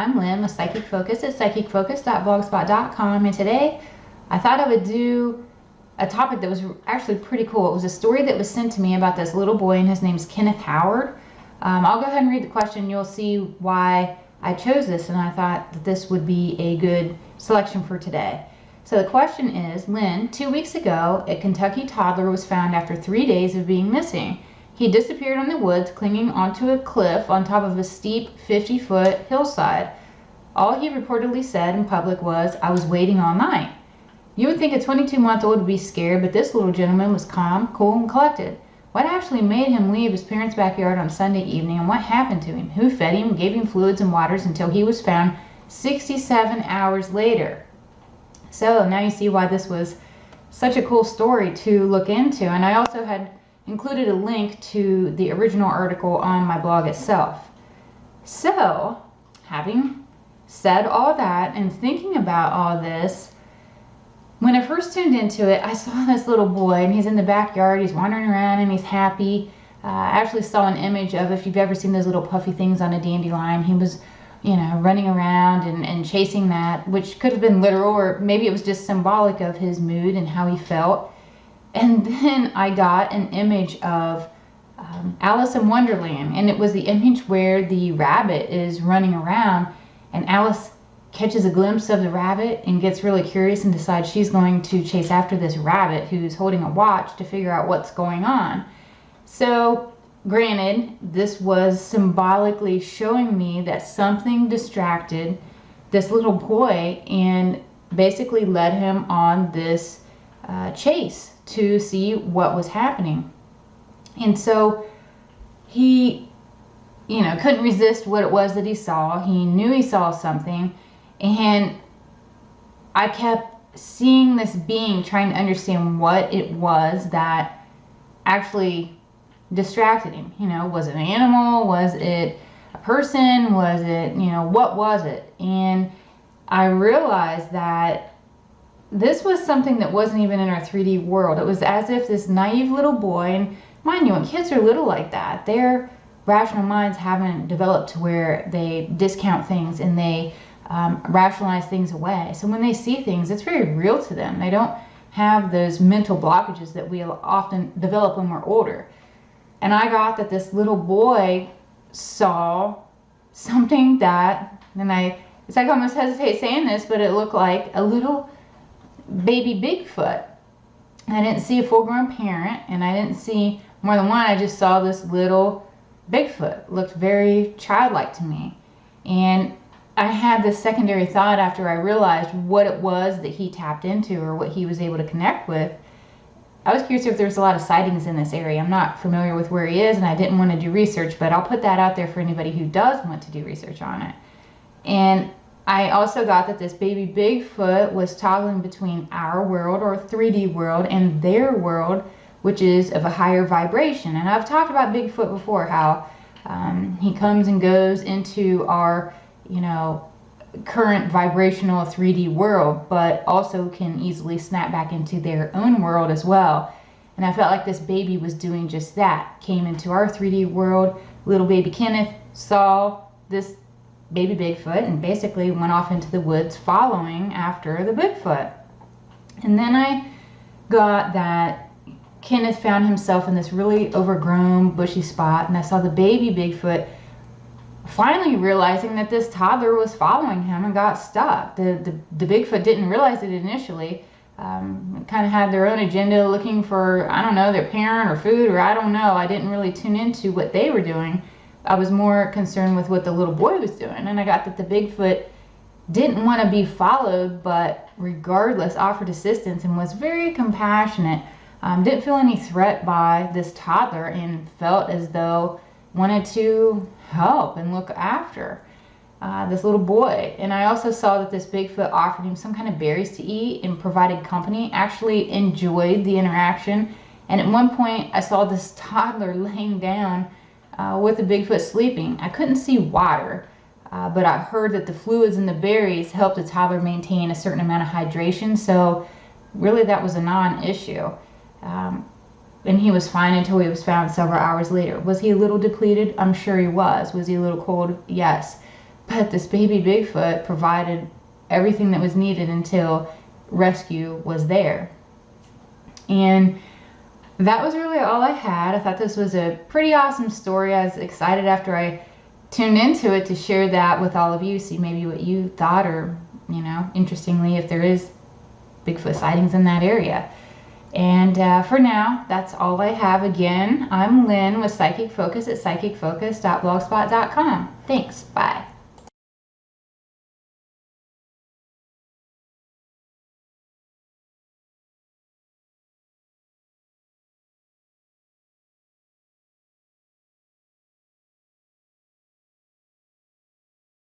I'm Lynn with Psychic Focus at psychicfocus.blogspot.com, and today I thought I would do a topic that was actually pretty cool. It was a story that was sent to me about this little boy, and his name's Kenneth Howard. I'll go ahead and read the question. You'll see why I chose this, and I thought that this would be a good selection for today. So the question is, Lynn, 2 weeks ago, a Kentucky toddler was found after 3 days of being missing. He disappeared in the woods, clinging onto a cliff on top of a steep 50-foot hillside. All he reportedly said in public was, "I was waiting all night." You would think a 22-month-old would be scared, but this little gentleman was calm, cool, and collected. What actually made him leave his parents' backyard on Sunday evening, and what happened to him? Who fed him, gave him fluids and waters until he was found 67 hours later? So now you see why this was such a cool story to look into. And I also had included a link to the original article on my blog itself. So, having said all that and thinking about all this, when I first tuned into it, I saw this little boy, and he's in the backyard, he's wandering around and he's happy. I actually saw an image of, if you've ever seen those little puffy things on a dandelion, he was, running around and chasing that, which could have been literal, or maybe it was just symbolic of his mood and how he felt. And then I got an image of Alice in Wonderland, and it was the image where the rabbit is running around, and Alice catches a glimpse of the rabbit and gets really curious and decides she's going to chase after this rabbit who's holding a watch to figure out what's going on. So, granted, this was symbolically showing me that something distracted this little boy and basically led him on this chase to see what was happening. And so he, couldn't resist what it was that he saw. He knew he saw something, and I kept seeing this being, trying to understand what it was that actually distracted him. Was it an animal? Was it a person? Was it, what was it? And I realized that this was something that wasn't even in our 3D world. It was as if this naive little boy, and mind you, when kids are little like that, their rational minds haven't developed to where they discount things and they rationalize things away. So when they see things, it's very real to them. They don't have those mental blockages that we often develop when we're older. And I got that this little boy saw something that, it's like I almost hesitate saying this, but it looked like a little baby Bigfoot. I didn't see a full-grown parent, and I didn't see more than one. I just saw this little Bigfoot. Looked very childlike to me. And I had this secondary thought after I realized what it was that he tapped into, or what he was able to connect with. I was curious if there was a lot of sightings in this area. I'm not familiar with where he is, and I didn't want to do research, but I'll put that out there for anybody who does want to do research on it. And I also got that this baby Bigfoot was toggling between our world, or 3D world, and their world, which is of a higher vibration. And I've talked about Bigfoot before, how he comes and goes into our, current vibrational 3D world, but also can easily snap back into their own world as well. And I felt like this baby was doing just that. Came into our 3D world, little baby Kenneth saw this baby Bigfoot and basically went off into the woods following after the Bigfoot. And then I got that Kenneth found himself in this really overgrown bushy spot, and I saw the baby Bigfoot finally realizing that this toddler was following him and got stuck. The Bigfoot didn't realize it initially. Kind of had their own agenda, looking for, I don't know, their parent or food, or I don't know. I didn't really tune into what they were doing. I was more concerned with what the little boy was doing. And I got that the Bigfoot didn't want to be followed, but regardless offered assistance and was very compassionate. Didn't feel any threat by this toddler, and felt as though wanted to help and look after this little boy. And I also saw that this Bigfoot offered him some kind of berries to eat and provided company, actually enjoyed the interaction. And at one point I saw this toddler laying down with the Bigfoot sleeping. I couldn't see water, but I heard that the fluids in the berries helped the toddler maintain a certain amount of hydration, so really that was a non-issue. And he was fine until he was found several hours later. Was he a little depleted? I'm sure he was. Was he a little cold? Yes. But this baby Bigfoot provided everything that was needed until rescue was there. And that was really all I had. I thought this was a pretty awesome story. I was excited after I tuned into it to share that with all of you, see maybe what you thought, or, you know, interestingly, if there is Bigfoot sightings in that area. And for now, that's all I have. Again, I'm Lynn with Psychic Focus at psychicfocus.blogspot.com. Thanks. Bye.